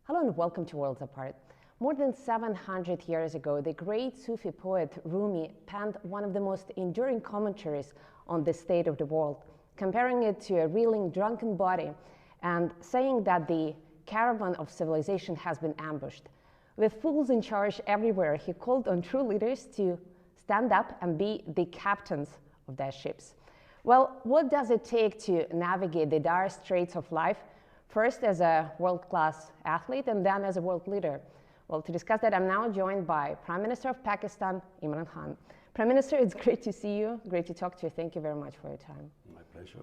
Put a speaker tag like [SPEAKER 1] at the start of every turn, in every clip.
[SPEAKER 1] Hello and welcome to Worlds Apart. More than 700 years ago, the great Sufi poet Rumi penned one of the most enduring commentaries on the state of the world, comparing it to a reeling drunken body and saying that the caravan of civilization has been ambushed. With fools in charge everywhere, he called on true leaders to stand up and be the captains of their ships. Well, what does it take to navigate the dire straits of life? First as a world-class athlete and then as a world leader. Well, to discuss that, I'm now joined by Prime Minister of Pakistan, Imran Khan. Prime Minister, it's great to see you, great to talk to you. Thank you very much for your time.
[SPEAKER 2] My pleasure.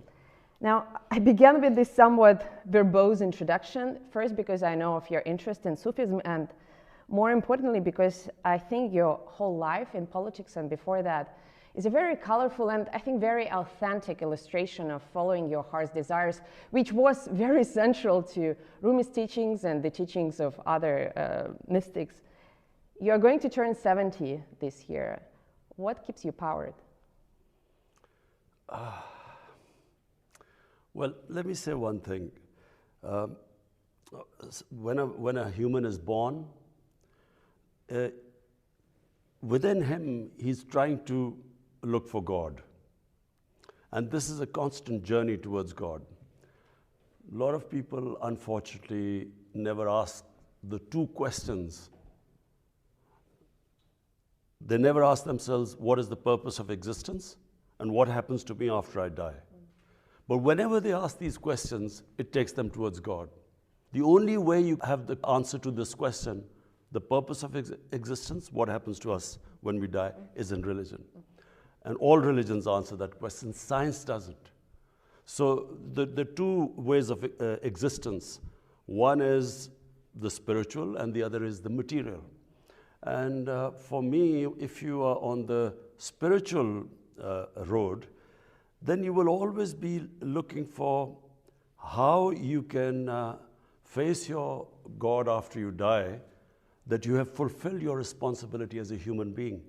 [SPEAKER 1] Now, I began with this somewhat verbose introduction, first because I know of your interest in Sufism, and more importantly because I think your whole life in politics and before that is a very colorful and I think very authentic illustration of following your heart's desires, which was very central to Rumi's teachings and the teachings of other mystics. You're going to turn 70 this year. What keeps you powered?
[SPEAKER 2] Well, let me say one thing. When a human is born, within him, he's trying to look for God. And this is a constant journey towards God. A lot of people, unfortunately, never ask the two questions. They never ask themselves, what is the purpose of existence? And what happens to me after I die? But whenever they ask these questions, it takes them towards God. The only way you have the answer to this question, the purpose of existence, what happens to us when we die, is in religion. And all religions answer that question. Science doesn't. So the two ways of existence, one is the spiritual and the other is the material. And for me, if you are on the spiritual road, then you will always be looking for how you can face your God after you die, that you have fulfilled your responsibility as a human being.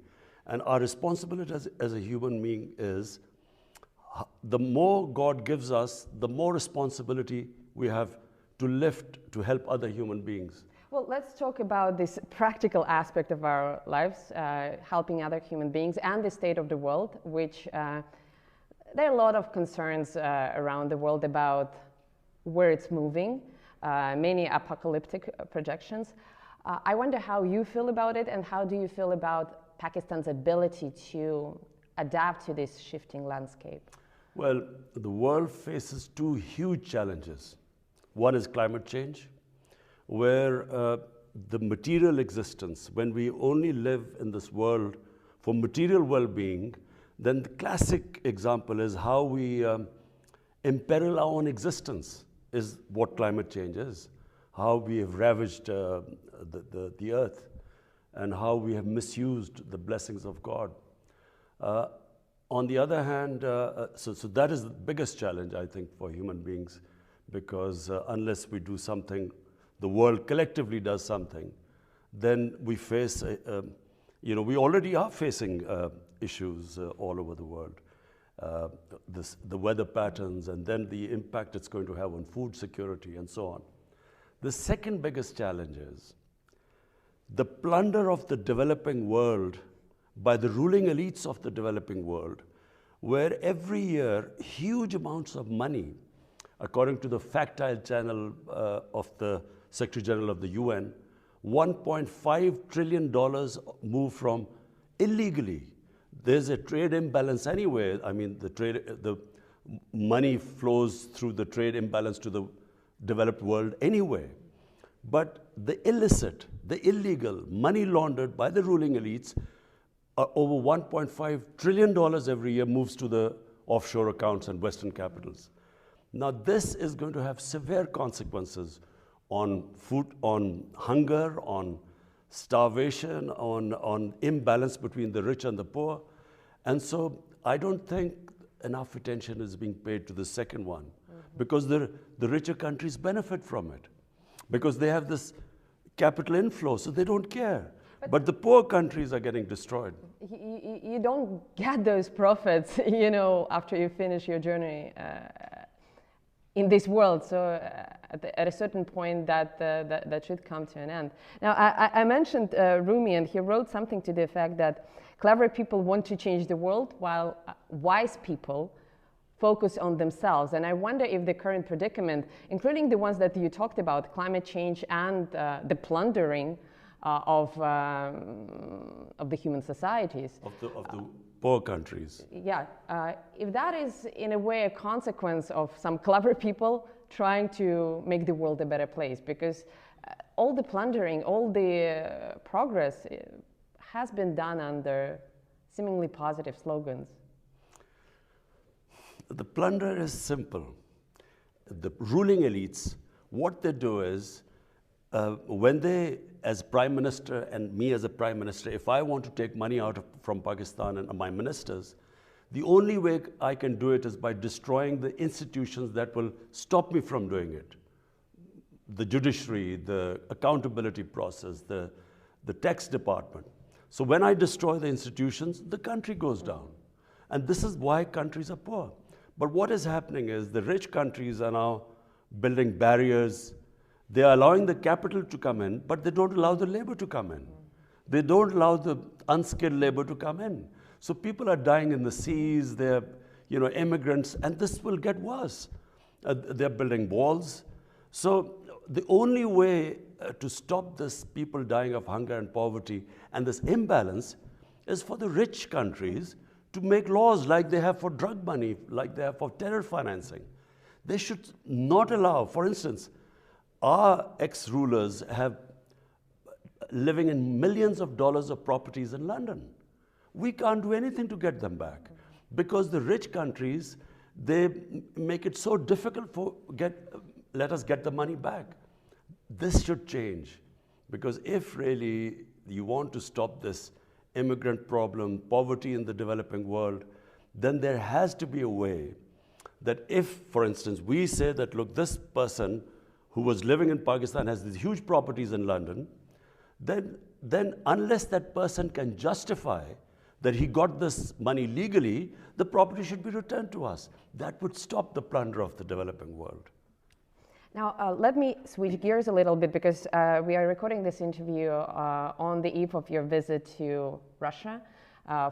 [SPEAKER 2] And our responsibility as a human being is, the more God gives us, the more responsibility we have to lift to help other human beings.
[SPEAKER 1] Well, let's talk about this practical aspect of our lives, helping other human beings and the state of the world, which there are a lot of concerns around the world about where it's moving, many apocalyptic projections. I wonder how you feel about it, and how do you feel about Pakistan's ability to adapt to this shifting landscape?
[SPEAKER 2] Well, the world faces two huge challenges. One is climate change, where the material existence, when we only live in this world for material well-being, then the classic example is how we imperil our own existence, is what climate change is. How we have ravaged the earth, and how we have misused the blessings of God. On the other hand, so that is the biggest challenge, I think, for human beings, because unless we do something, the world collectively does something, then we face, we already are facing issues all over the world. The weather patterns, and then the impact it's going to have on food security, and so on. The second biggest challenge is the plunder of the developing world by the ruling elites of the developing world, where every year huge amounts of money, according to the factile channel of the Secretary General of the UN, $1.5 trillion move from illegally. There's a trade imbalance anyway. I mean, the money flows through the trade imbalance to the developed world anyway. But the illicit, the illegal, money laundered by the ruling elites, over $1.5 trillion every year moves to the offshore accounts and Western capitals. Now, this is going to have severe consequences on food, on hunger, on starvation, on imbalance between the rich and the poor. And so I don't think enough attention is being paid to the second one, because the richer countries benefit from it, because they have this capital inflow, so they don't care. But the poor countries are getting destroyed.
[SPEAKER 1] You don't get those profits, after you finish your journey in this world. So at a certain point that should come to an end. Now, I mentioned Rumi, and he wrote something to the effect that clever people want to change the world, while wise people focus on themselves. And I wonder if the current predicament, including the ones that you talked about, climate change and the plundering of the human societies.
[SPEAKER 2] Of the poor countries.
[SPEAKER 1] Yeah, if that is in a way a consequence of some clever people trying to make the world a better place, because all the plundering, all the progress has been done under seemingly positive slogans.
[SPEAKER 2] The plunder is simple. The ruling elites, what they do is, when they, as Prime Minister, and me as a Prime Minister, if I want to take money out from Pakistan and my ministers, the only way I can do it is by destroying the institutions that will stop me from doing it. The judiciary, the accountability process, the tax department. So when I destroy the institutions, the country goes down. And this is why countries are poor. But what is happening is the rich countries are now building barriers. They are allowing the capital to come in, but they don't allow the labor to come in. They don't allow the unskilled labor to come in. So people are dying in the seas, they're immigrants, and this will get worse. They're building walls. So the only way to stop this people dying of hunger and poverty and this imbalance is for the rich countries to make laws like they have for drug money, like they have for terror financing. They should not allow, for instance, our ex-rulers have living in millions of dollars of properties in London. We can't do anything to get them back because the rich countries, they make it so difficult for let us get the money back. This should change, because if really you want to stop this immigrant problem, poverty in the developing world, then there has to be a way that if, for instance, we say that, look, this person who was living in Pakistan has these huge properties in London, then unless that person can justify that he got this money legally, the property should be returned to us. That would stop the plunder of the developing world.
[SPEAKER 1] Now, let me switch gears a little bit, because we are recording this interview on the eve of your visit to Russia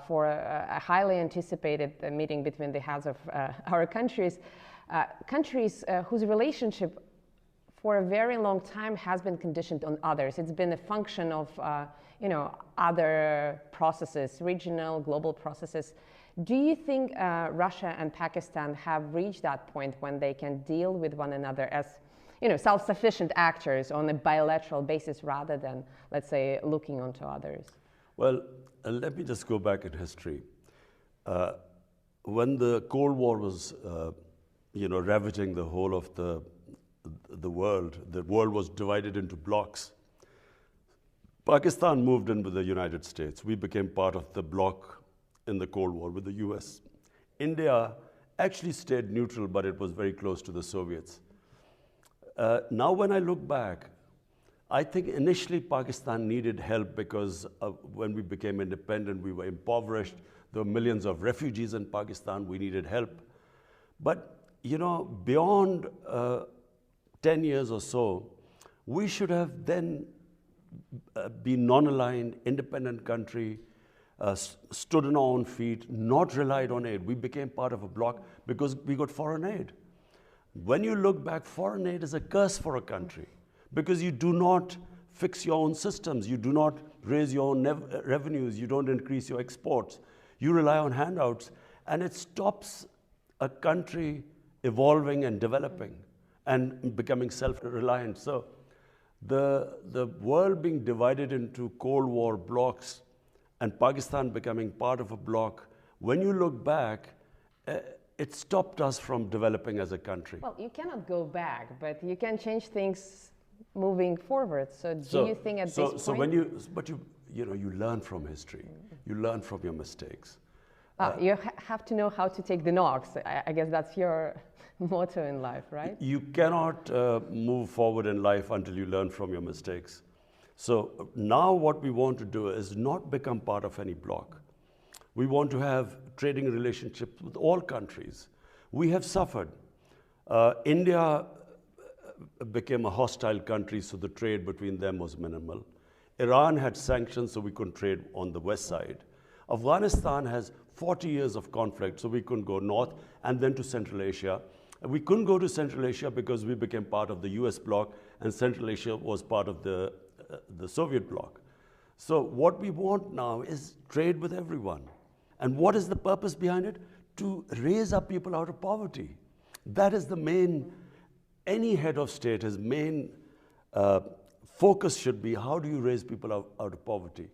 [SPEAKER 1] for a highly anticipated meeting between the heads of our countries, whose relationship for a very long time has been conditioned on others. It's been a function of other processes, regional, global processes. Do you think Russia and Pakistan have reached that point when they can deal with one another as self-sufficient actors on a bilateral basis rather than, let's say, looking onto others?
[SPEAKER 2] Well, let me just go back in history. When the Cold War was, ravaging the whole of the world was divided into blocks. Pakistan moved in with the United States. We became part of the bloc in the Cold War with the US. India actually stayed neutral, but it was very close to the Soviets. Now when I look back, I think initially Pakistan needed help because when we became independent, we were impoverished. There were millions of refugees in Pakistan. We needed help. But, beyond 10 years or so, we should have then been non-aligned, independent country, stood on our own feet, not relied on aid. We became part of a bloc because we got foreign aid. When you look back, foreign aid is a curse for a country because you do not fix your own systems, you do not raise your own revenues, you don't increase your exports, you rely on handouts, and it stops a country evolving and developing and becoming self-reliant. So the world being divided into Cold War blocs and Pakistan becoming part of a bloc, when you look back, it stopped us from developing as a country.
[SPEAKER 1] Well, you cannot go back, but you can change things moving forward. So do you think at this point?
[SPEAKER 2] So when you learn from history, you learn from your mistakes.
[SPEAKER 1] You have to know how to take the knocks. I guess that's your motto in life, right?
[SPEAKER 2] You cannot move forward in life until you learn from your mistakes. So now what we want to do is not become part of any bloc. We want to have trading relationships with all countries. We have suffered. India, became a hostile country, so the trade between them was minimal. Iran had sanctions, so we couldn't trade on the west side. Afghanistan has 40 years of conflict, so we couldn't go north and then to Central Asia. We couldn't go to Central Asia because we became part of the US bloc, and Central Asia was part of the Soviet bloc. So what we want now is trade with everyone. And what is the purpose behind it? To raise up people out of poverty. That is the main, any head of state, his main focus should be, how do you raise people out of poverty?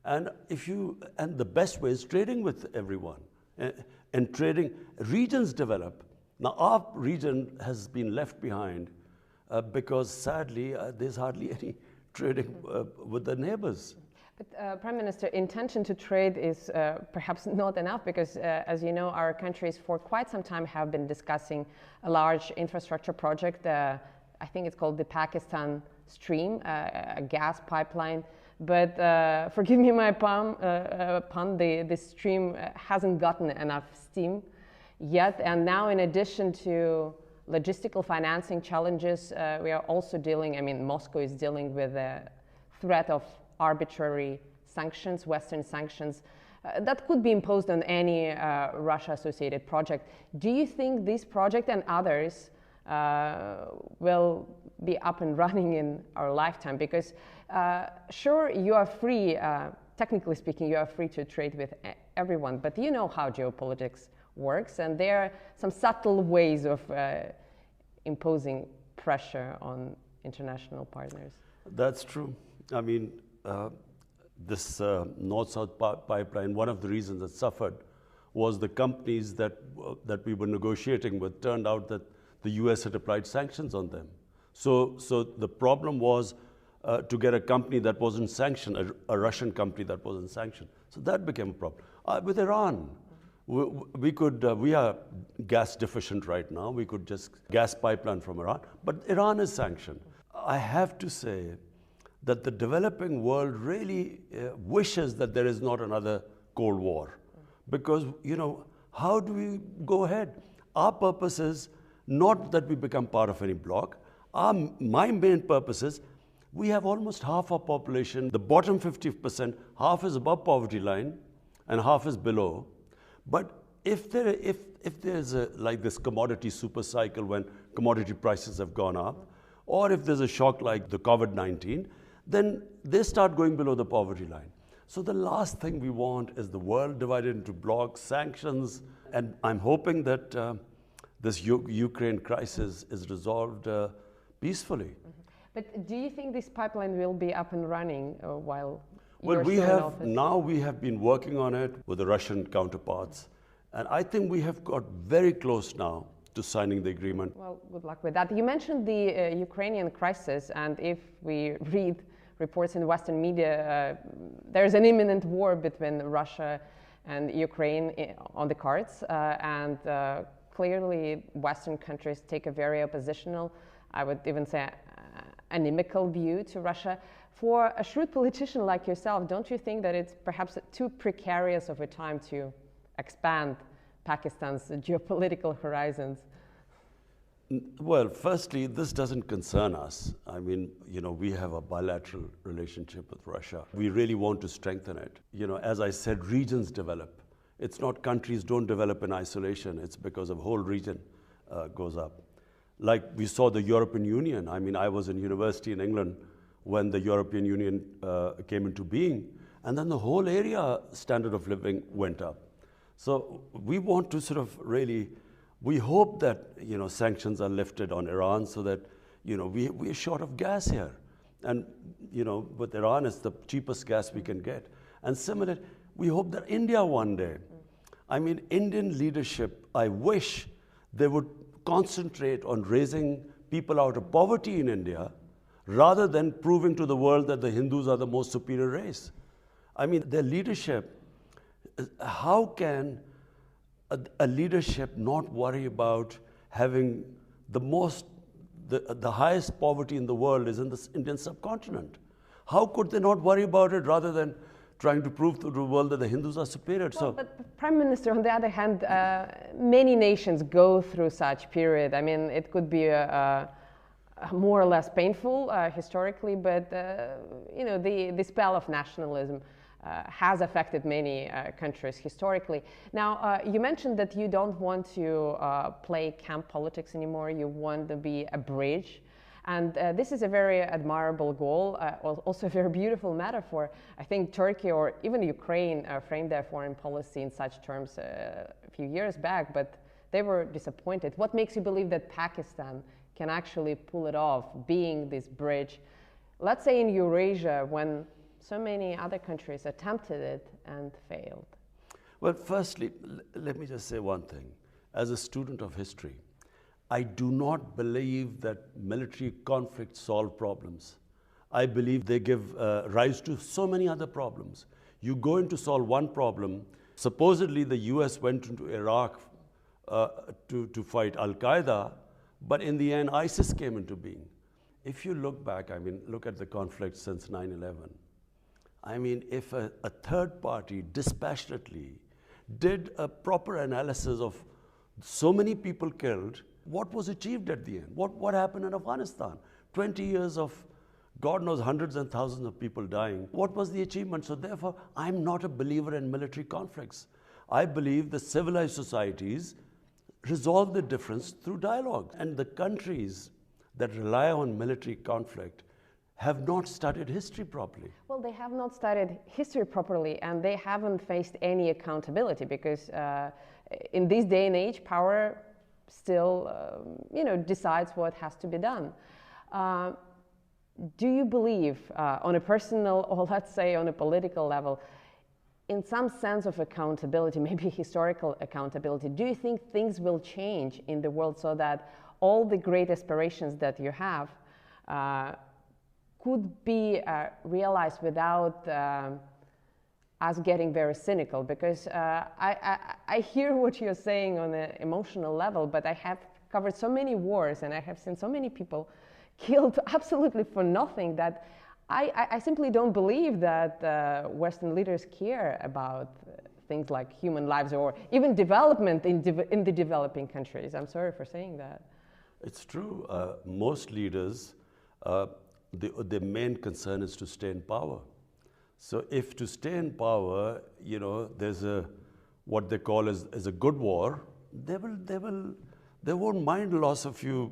[SPEAKER 2] And the best way is trading with everyone. And trading, regions develop. Now our region has been left behind because sadly there's hardly any trading with the neighbors.
[SPEAKER 1] But Prime Minister, intention to trade is perhaps not enough because, as you know, our countries for quite some time have been discussing a large infrastructure project. I think it's called the Pakistan Stream, a gas pipeline. But forgive me my pun, the stream hasn't gotten enough steam yet. And now, in addition to logistical financing challenges, we are also dealing, Moscow is dealing with the threat of arbitrary sanctions, Western sanctions, that could be imposed on any Russia-associated project. Do you think this project and others will be up and running in our lifetime? Because sure, you are free, technically speaking, you are free to trade with everyone, but you know how geopolitics works, and there are some subtle ways of imposing pressure on international partners.
[SPEAKER 2] That's true. This North-South pipeline, one of the reasons it suffered was the companies that we were negotiating with turned out that the US had applied sanctions on them. So the problem was to get a company that wasn't sanctioned, a Russian company that wasn't sanctioned. So that became a problem. With Iran, we are gas deficient right now. We could just gas pipeline from Iran, but Iran is sanctioned. I have to say that the developing world really wishes that there is not another Cold War. Because, how do we go ahead? Our purpose is not that we become part of any bloc. My main purpose is, we have almost half our population, the bottom 50%, half is above poverty line and half is below. But if there's like this commodity super cycle when commodity prices have gone up, or if there's a shock like the COVID-19, then they start going below the poverty line. So the last thing we want is the world divided into blocs, sanctions, and I'm hoping that this Ukraine crisis is resolved peacefully.
[SPEAKER 1] But do you think this pipeline will be up and running while
[SPEAKER 2] you're
[SPEAKER 1] still in office?
[SPEAKER 2] Now we have been working on it with the Russian counterparts, and I think we have got very close now to signing the agreement.
[SPEAKER 1] Well, good luck with that. You mentioned the Ukrainian crisis, and if we read reports in Western media, there's an imminent war between Russia and Ukraine on the cards, and clearly Western countries take a very oppositional, I would even say inimical view to Russia. For a shrewd politician like yourself, don't you think that it's perhaps too precarious of a time to expand Pakistan's geopolitical horizons?
[SPEAKER 2] Well, firstly, this doesn't concern us. We have a bilateral relationship with Russia. We really want to strengthen it. As I said, regions develop. It's not countries don't develop in isolation. It's because a whole region goes up. Like we saw the European Union. I was in university in England when the European Union came into being, and then the whole area standard of living went up. So we want to sort of really, we hope that sanctions are lifted on Iran so that we're short of gas here, and with Iran it's the cheapest gas we can get. And similarly, we hope that India one day, Indian leadership, I wish they would concentrate on raising people out of poverty in India rather than proving to the world that the Hindus are the most superior race. Their leadership, how can a leadership not worry about having the highest poverty in the world is in the Indian subcontinent? How could they not worry about it rather than trying to prove to the world that the Hindus are superior?
[SPEAKER 1] Well, but Prime Minister, on the other hand, many nations go through such period. It could be a more or less painful historically, but the spell of nationalism has affected many countries historically. Now, you mentioned that you don't want to play camp politics anymore. You want to be a bridge. And this is a very admirable goal, also a very beautiful metaphor. I think Turkey or even Ukraine framed their foreign policy in such terms a few years back, but they were disappointed. What makes you believe that Pakistan can actually pull it off, being this bridge, let's say in Eurasia, when so many other countries attempted it and failed?
[SPEAKER 2] Well, firstly, let me just say one thing. As a student of history, I do not believe that military conflicts solve problems. I believe they give rise to so many other problems. You go in to solve one problem. Supposedly, the US went into Iraq to fight Al-Qaeda, but in the end, ISIS came into being. If you look back, I mean, look at the conflict since 9/11. I mean, if a third party dispassionately did a proper analysis of so many people killed, what was achieved at the end? What happened in Afghanistan? 20 years of, God knows, hundreds and thousands of people dying. What was the achievement? So therefore, I'm not a believer in military conflicts. I believe the civilized societies resolve the difference through dialogue. And the countries that rely on military conflict have not studied history properly.
[SPEAKER 1] Well, they have not studied history properly, and they haven't faced any accountability, because in this day and age, power still, decides what has to be done. Do you believe, on a personal or let's say on a political level, in some sense of accountability, maybe historical accountability, do you think things will change in the world so that all the great aspirations that you have could be realized without us getting very cynical? Because I hear what you're saying on an emotional level, but I have covered so many wars and I have seen so many people killed absolutely for nothing that I simply don't believe that Western leaders care about things like human lives or even development in the developing countries. I'm sorry for saying that.
[SPEAKER 2] It's true. Most leaders, their main concern is to stay in power. So if to stay in power, there's what they call as a good war, they won't mind loss of few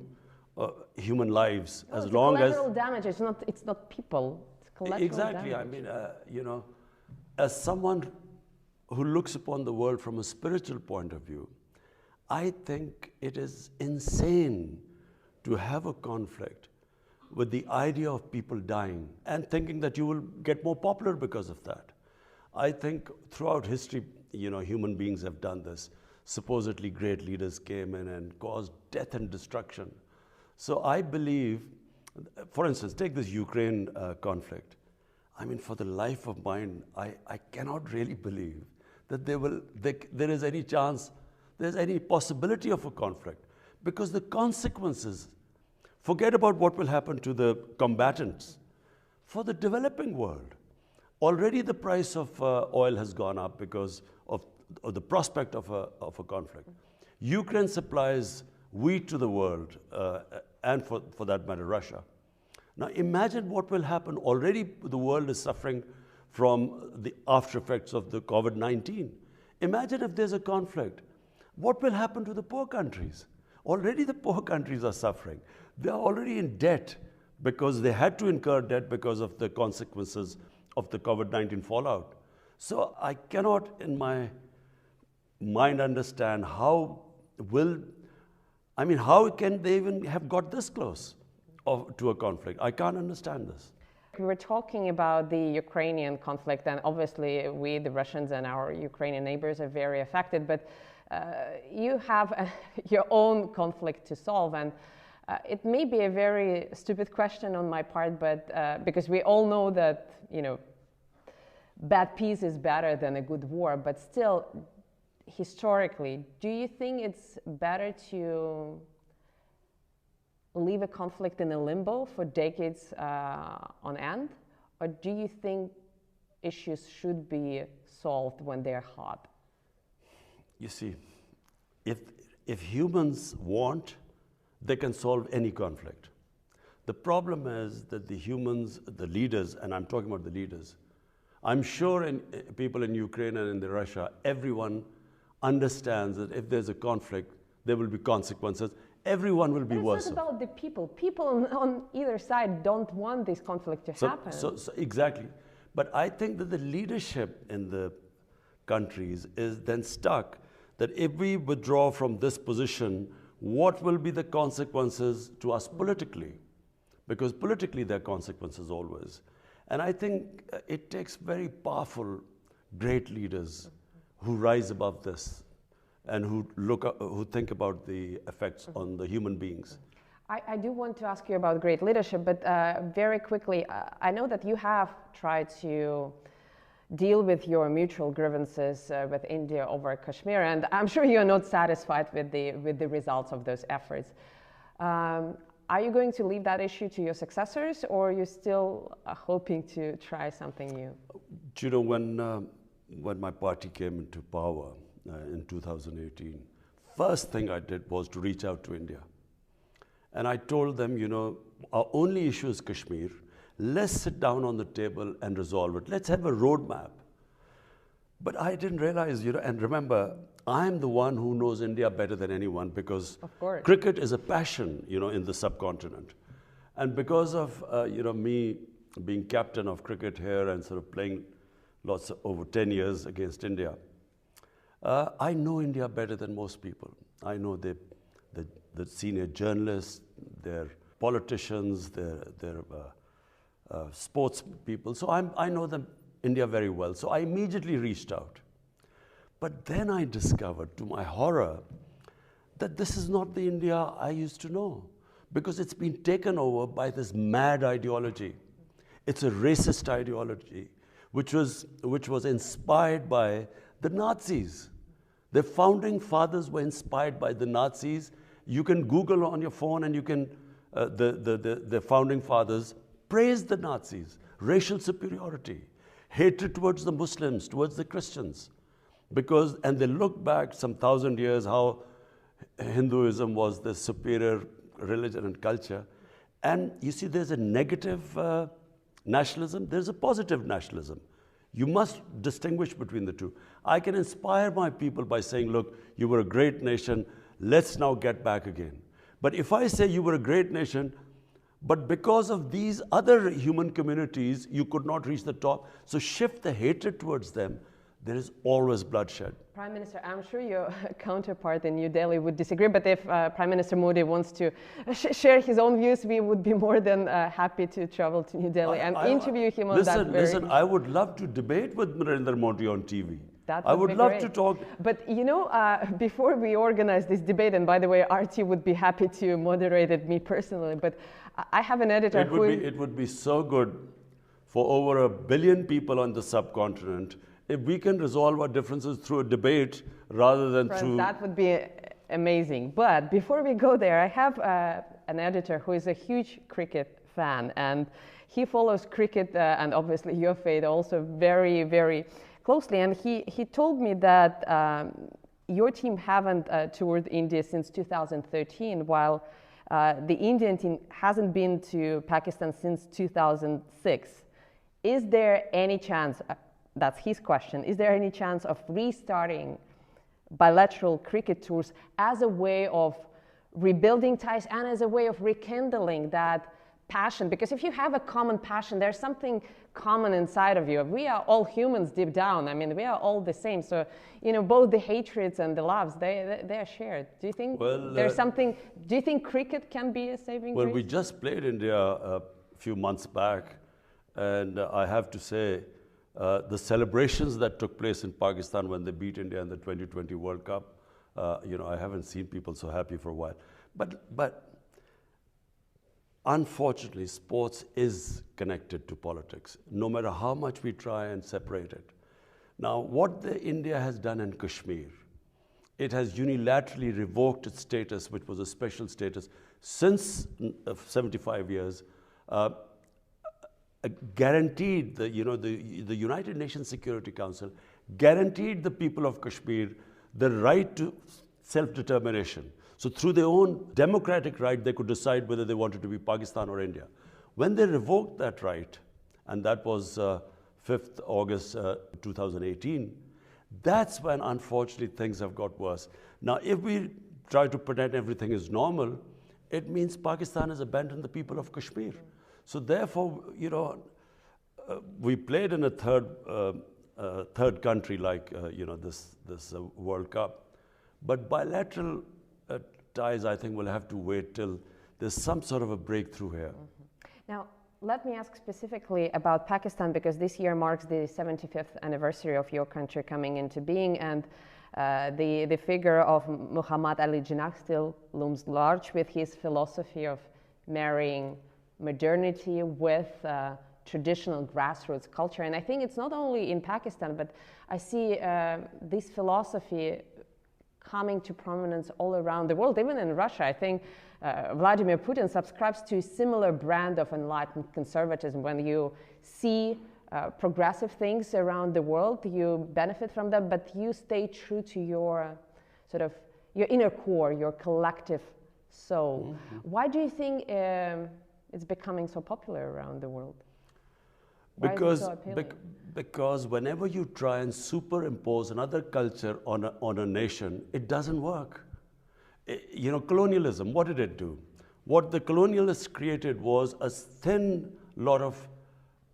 [SPEAKER 2] human lives,
[SPEAKER 1] no,
[SPEAKER 2] as long as
[SPEAKER 1] collateral damage. It's not people. It's collateral
[SPEAKER 2] exactly.
[SPEAKER 1] damage.
[SPEAKER 2] I mean, as someone who looks upon the world from a spiritual point of view, I think it is insane to have a conflict with the idea of people dying and thinking that you will get more popular because of that. I think throughout history, human beings have done this. Supposedly great leaders came in and caused death and destruction. So I believe, for instance, take this Ukraine conflict. I mean, for the life of mine, I cannot really believe that there is any chance, there's any possibility of a conflict, because the consequences, forget about what will happen to the combatants. For the developing world, already the price of oil has gone up because of the prospect of a conflict. Ukraine supplies wheat to the world, and for that matter, Russia. Now imagine what will happen. Already the world is suffering from the after effects of the COVID-19. Imagine if there's a conflict. What will happen to the poor countries? Already the poor countries are suffering. They are already in debt because they had to incur debt because of the consequences of the COVID-19 fallout. So I cannot in my mind understand how can they even have got this close to a conflict? I can't understand this.
[SPEAKER 1] We were talking about the Ukrainian conflict, and obviously we, the Russians and our Ukrainian neighbors, are very affected, but you have your own conflict to solve, and it may be a very stupid question on my part, but because we all know that, bad peace is better than a good war, but still, historically, do you think it's better to leave a conflict in a limbo for decades on end? Or do you think issues should be solved when they're hot?
[SPEAKER 2] You see, if humans want, they can solve any conflict. The problem is that the humans, the leaders, and I'm talking about the leaders, I'm sure people in Ukraine and in Russia, everyone understands that if there's a conflict, there will be consequences. Everyone will be worse.
[SPEAKER 1] It's not about the people. People on either side don't want this conflict to happen.
[SPEAKER 2] So exactly. But I think that the leadership in the countries is then stuck that if we withdraw from this position, what will be the consequences to us politically? Because politically there are consequences always. And I think it takes very powerful, great leaders who rise above this and who think about the effects on the human beings.
[SPEAKER 1] I do want to ask you about great leadership, but very quickly, I know that you have tried to deal with your mutual grievances with India over Kashmir, and I'm sure you're not satisfied with the results of those efforts. Are you going to leave that issue to your successors, or are you still hoping to try something new?
[SPEAKER 2] You know, when my party came into power in 2018, first thing I did was to reach out to India. And I told them, you know, our only issue is Kashmir. Let's sit down on the table and resolve it. Let's have a roadmap. But I didn't realize, you know, and remember, I'm the one who knows India better than anyone because cricket is a passion, you know, in the subcontinent. And because of, you know, me being captain of cricket here and sort of playing over 10 years against India, I know India better than most people. I know the senior journalists, their politicians, their sports people. So I know India very well. So I immediately reached out. But then I discovered, to my horror, that this is not the India I used to know, because it's been taken over by this mad ideology. It's a racist ideology, which was inspired by the Nazis. The founding fathers were inspired by the Nazis. You can Google on your phone and you can, the founding fathers praised the Nazis, racial superiority, hatred towards the Muslims, towards the Christians. And they look back some 1,000 years how Hinduism was the superior religion and culture. And you see, there's a negative nationalism, there's a positive nationalism. You must distinguish between the two. I can inspire my people by saying, look, you were a great nation, let's now get back again. But if I say you were a great nation, but because of these other human communities, you could not reach the top, so shift the hatred towards them, there is always bloodshed.
[SPEAKER 1] Prime Minister, I'm sure your counterpart in New Delhi would disagree, but if Prime Minister Modi wants to share his own views, we would be more than happy to travel to New Delhi and interview him on that.
[SPEAKER 2] Listen, I would love to debate with Narendra Modi on TV.
[SPEAKER 1] I would love
[SPEAKER 2] to talk.
[SPEAKER 1] But you know, before we organize this debate, and by the way, RT would be happy to moderate it, me personally, but I have an editor
[SPEAKER 2] It would be so good for over 1 billion people on the subcontinent if we can resolve our differences through a debate rather than through...
[SPEAKER 1] That would be amazing. But before we go there, I have an editor who is a huge cricket fan, and he follows cricket and obviously your fate also very, very closely. And he told me that your team haven't toured India since 2013, while the Indian team hasn't been to Pakistan since 2006. Is there any chance... That's his question. Is there any chance of restarting bilateral cricket tours as a way of rebuilding ties and as a way of rekindling that passion? Because if you have a common passion, there's something common inside of you. We are all humans deep down. I mean, we are all the same. So, you know, both the hatreds and the loves, they are shared. Do you think there's something, do you think cricket can be a saving grace?
[SPEAKER 2] Well, we just played India a few months back, and I have to say, the celebrations that took place in Pakistan when they beat India in the 2020 World Cup, you know, I haven't seen people so happy for a while. But unfortunately, sports is connected to politics, no matter how much we try and separate it. Now, what India has done in Kashmir, it has unilaterally revoked its status, which was a special status, since 75 years, guaranteed the United Nations Security Council guaranteed the people of Kashmir the right to self-determination. So through their own democratic right, they could decide whether they wanted to be Pakistan or India. When they revoked that right, and that was 5th August 2018, that's when, unfortunately, things have got worse. Now, if we try to pretend everything is normal, it means Pakistan has abandoned the people of Kashmir. So therefore, you know, we played in a third country like, you know, this World Cup. But bilateral ties, I think, will have to wait till there's some sort of a breakthrough here.
[SPEAKER 1] Now, let me ask specifically about Pakistan, because this year marks the 75th anniversary of your country coming into being, and the figure of Muhammad Ali Jinnah still looms large with his philosophy of marrying modernity with traditional grassroots culture. And I think it's not only in Pakistan, but I see this philosophy coming to prominence all around the world, even in Russia. I think Vladimir Putin subscribes to a similar brand of enlightened conservatism. When you see progressive things around the world, you benefit from them, but you stay true to your sort of your inner core, your collective soul. Why do you think it's becoming so popular around the world? Why is it so appealing?
[SPEAKER 2] Because whenever you try and superimpose another culture on a nation, it doesn't work. You know, colonialism, what did it do? What the colonialists created was a thin lot of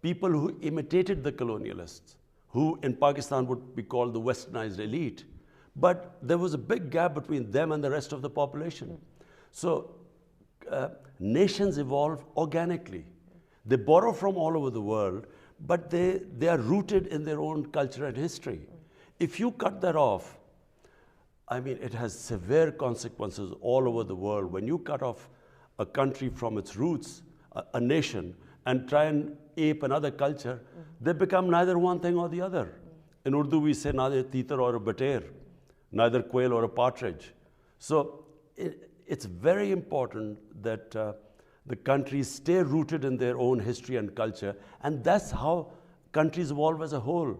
[SPEAKER 2] people who imitated the colonialists, who in Pakistan would be called the westernized elite. But there was a big gap between them and the rest of the population. So nations evolve organically. They borrow from all over the world, but they are rooted in their own culture and history. If you cut that off, I mean, it has severe consequences all over the world. When you cut off a country from its roots, a nation, and try and ape another culture, they become neither one thing or the other. In Urdu, we say neither a teeter or a bater, neither quail or a partridge. So it's very important that the countries stay rooted in their own history and culture, and that's how countries evolve as a whole.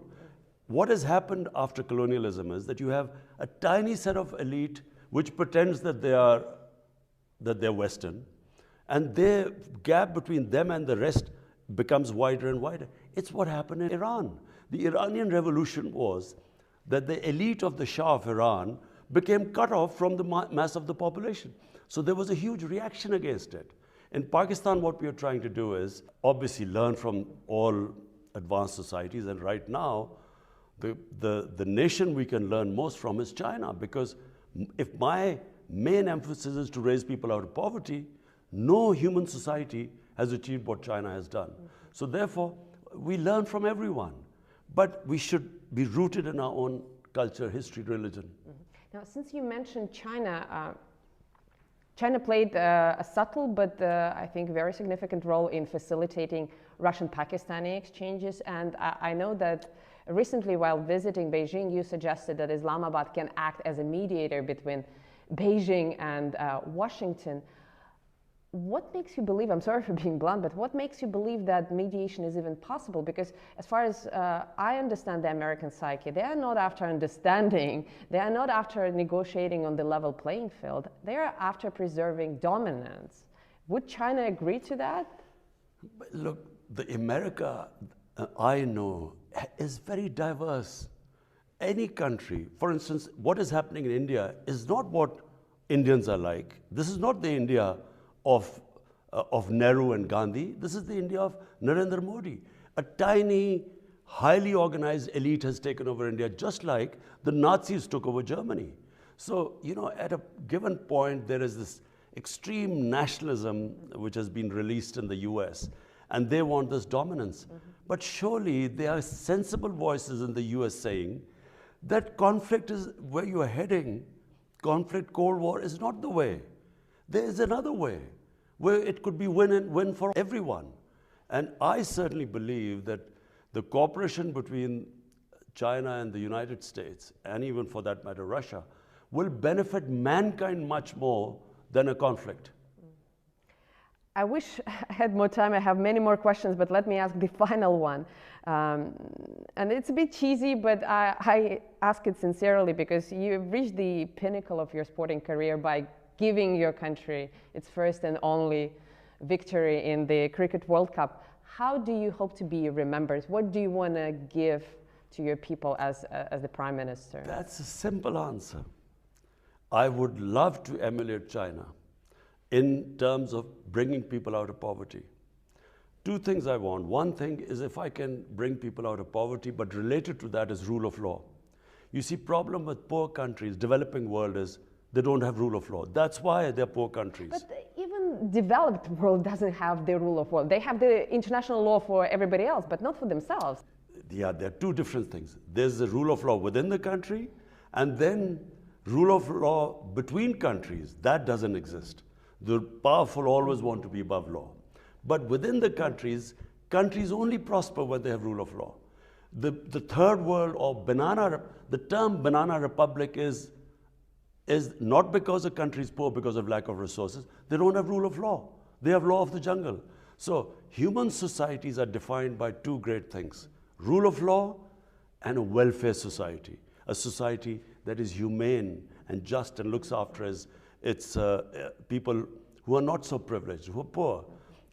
[SPEAKER 2] What has happened after colonialism is that you have a tiny set of elite which pretends that they're Western, and the gap between them and the rest becomes wider and wider. It's what happened in Iran. The Iranian Revolution was that the elite of the Shah of Iran became cut off from the mass of the population. So there was a huge reaction against it. In Pakistan, what we are trying to do is obviously learn from all advanced societies, and right now, the nation we can learn most from is China, because if my main emphasis is to raise people out of poverty, no human society has achieved what China has done. So therefore, we learn from everyone, but we should be rooted in our own culture, history, religion.
[SPEAKER 1] Now, since you mentioned China, China played a subtle but I think very significant role in facilitating Russian-Pakistani exchanges, and I know that recently, while visiting Beijing, you suggested that Islamabad can act as a mediator between Beijing and Washington. What makes you believe, I'm sorry for being blunt, but what makes you believe that mediation is even possible? Because as far as I understand the American psyche, they are not after understanding, they are not after negotiating on the level playing field, they are after preserving dominance. Would China agree to that?
[SPEAKER 2] Look, the America I know is very diverse. Any country, for instance, what is happening in India is not what Indians are like. This is not the India of Nehru and Gandhi. This is the India of Narendra Modi. A tiny, highly organized elite has taken over India, just like the Nazis took over Germany. So, you know, at a given point, there is this extreme nationalism which has been released in the US, and they want this dominance. But surely there are sensible voices in the US saying that conflict is where you are heading. Conflict, Cold War is not the way. There is another way where it could be win and win for everyone. And I certainly believe that the cooperation between China and the United States, and even for that matter Russia, will benefit mankind much more than a conflict.
[SPEAKER 1] I wish I had more time. I have many more questions, but let me ask the final one. And it's a bit cheesy, but I ask it sincerely because you've reached the pinnacle of your sporting career by giving your country its first and only victory in the Cricket World Cup. How do you hope to be remembered? What do you want to give to your people as the Prime Minister?
[SPEAKER 2] That's a simple answer. I would love to emulate China in terms of bringing people out of poverty. Two things I want. One thing is if I can bring people out of poverty, but related to that is rule of law. You see, problem with poor countries, developing world, is they don't have rule of law. That's why they're poor countries.
[SPEAKER 1] But even developed world doesn't have the rule of law. They have the international law for everybody else, but not for themselves.
[SPEAKER 2] Yeah, there are two different things. There's the rule of law within the country, and then rule of law between countries. That doesn't exist. The powerful always want to be above law. But within the countries only prosper when they have rule of law. The third world, or the term banana republic is not because a country is poor because of lack of resources. They don't have rule of law. They have law of the jungle. So human societies are defined by two great things: rule of law and a welfare society. A society that is humane and just and looks after its people who are not so privileged, who are poor.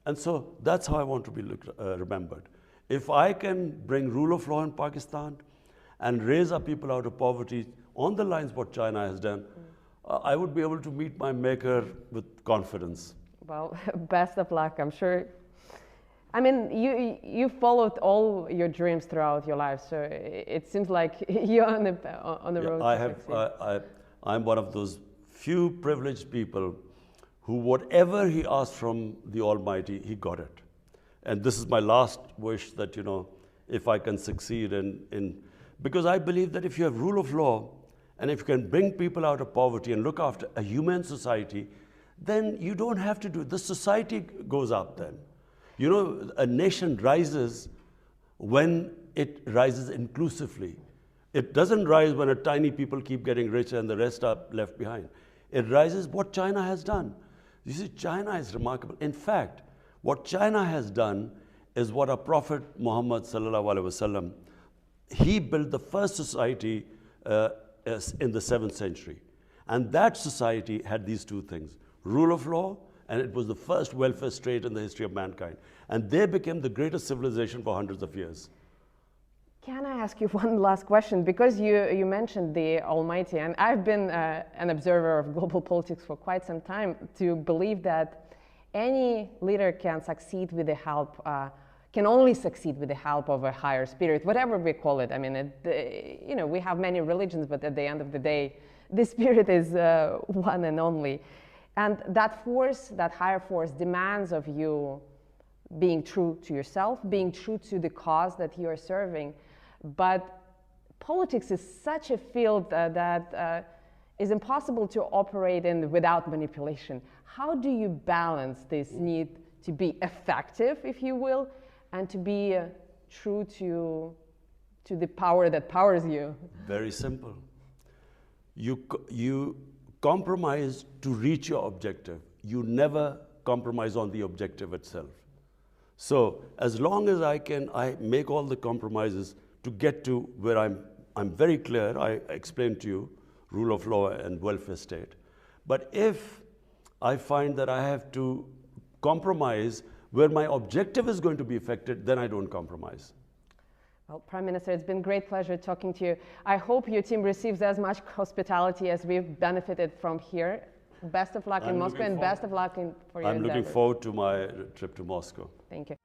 [SPEAKER 2] And so that's how I want to be remembered. If I can bring rule of law in Pakistan and raise our people out of poverty on the lines what China has done, I would be able to meet my maker with confidence.
[SPEAKER 1] Well, best of luck, I'm sure. I mean, you followed all your dreams throughout your life, so it seems like you're on the road.
[SPEAKER 2] I'm one of those few privileged people who, whatever he asked from the Almighty, he got it. And this is my last wish, that, you know, if I can succeed because I believe that if you have rule of law and if you can bring people out of poverty and look after a humane society, then you don't have to do it. The society goes up then. You know, a nation rises when it rises inclusively. It doesn't rise when a tiny people keep getting richer and the rest are left behind. It rises what China has done. You see, China is remarkable. In fact, what China has done is what our Prophet Muhammad sallallahu alaihi wasallam, he built the first society in the 7th century. And that society had these two things: rule of law, and it was the first welfare state in the history of mankind. And they became the greatest civilization for hundreds of years.
[SPEAKER 1] Can I ask you one last question? Because you mentioned the Almighty, and I've been an observer of global politics for quite some time, to believe that any leader can succeed with the help, can only succeed with the help of a higher spirit, whatever we call it. I mean, you know, we have many religions, but at the end of the day, the spirit is one and only. And that force, that higher force, demands of you being true to yourself, being true to the cause that you are serving. But politics is such a field that is impossible to operate in without manipulation. How do you balance this need to be effective, if you will, and to be true to the power that powers you?
[SPEAKER 2] Very simple. You compromise to reach your objective. You never compromise on the objective itself. So as long as I make all the compromises to get to where I'm very clear. I explained to you rule of law and welfare state. But if I find that I have to compromise where my objective is going to be affected, then I don't compromise.
[SPEAKER 1] Well, Prime Minister, it's been a great pleasure talking to you. I hope your team receives as much hospitality as we've benefited from here. Best of luck in Moscow, and best of luck for your endeavors.
[SPEAKER 2] I'm looking forward to my trip to Moscow.
[SPEAKER 1] Thank you.